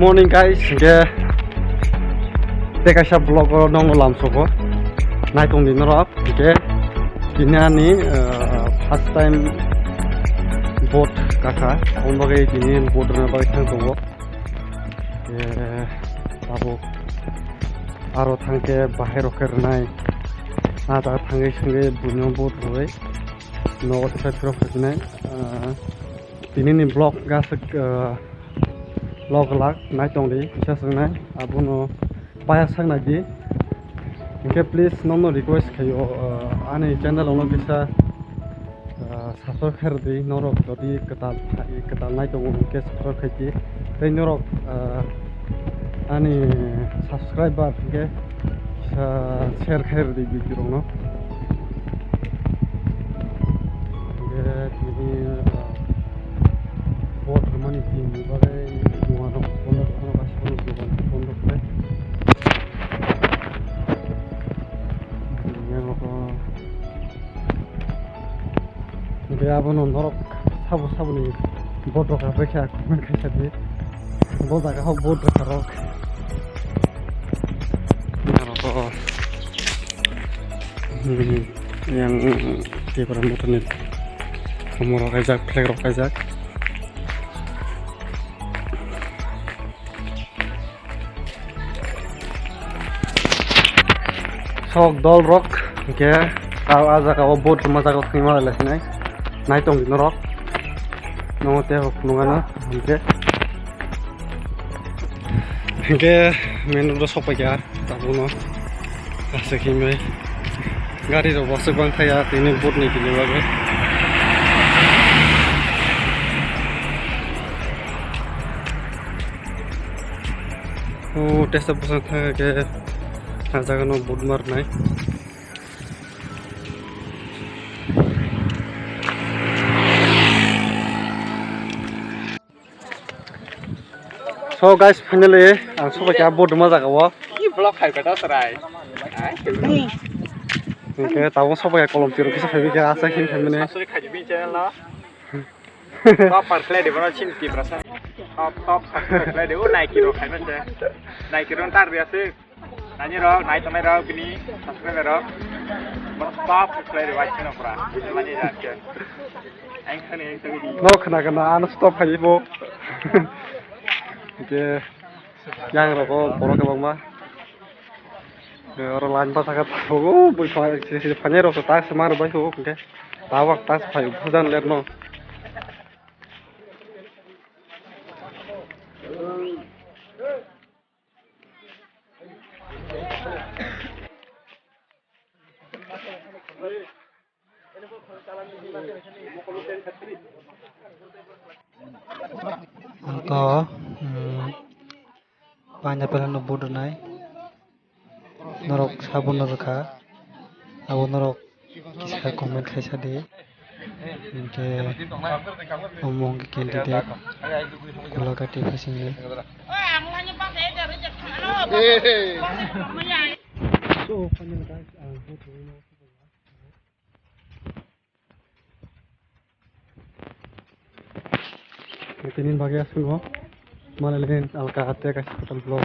morning guys, ke tekasha vlog nong lamsoko night on dinner up ke dinani first time boat kaka onbage dinin boat na bage thang tongo abo aro thangke bahero kernai ada thangai sange bunyo boat roi no ta thro khajnai dinini vlog gasak log lag night on di chasnai abuno paya sangna di okay please no request kayo ani channel ono bisa subscribe kar di norok jodi ketal night on ke subscribe khaji tei norok ani subscriber ke share kar di video no ini buat money team bagai nuano pondok kasih pondok deh ini apa norok sabu nih bodoh apa kayak komen kayak tadi bodoh kau bodoh karok yang di permukaan ini kamu rok ajak plek rok ajak sok dol rok ke kau ajak kau boat masa kau terima lah sini naik tong di rok nongote nungana ke menu do sok ya tabuno asa kimi gari do bosok bang thaya ini boat ni kini lagi tes pesan ke ajak no boat mar naik so guys finally ang soba kya boat maza kawa ini vlog hai kata serai oke tahu soba kya kolom tiro kisa febi kya asa kin family asli khai bi channel la top par play de bana chin ki prasa top play de nai kiro khai na che nai kiro tar dia se nanya ro nai tamai ro bini subscribe ro top play de watch na pura lani ja che ang khane ang tawi di no khana an stop hai bo oke yang roko borok ke bangma orang lain pas akan tahu boy si panero so tas semar boy so oke tawak tas pai budan lerno to banyak pelan bodoh naik norok sabun norokha abo norok kisah komen kaisa de ke omong ke candidate kulakati fasing so final guys Tinin bagian semua, malah lain alka hati kasih vlog.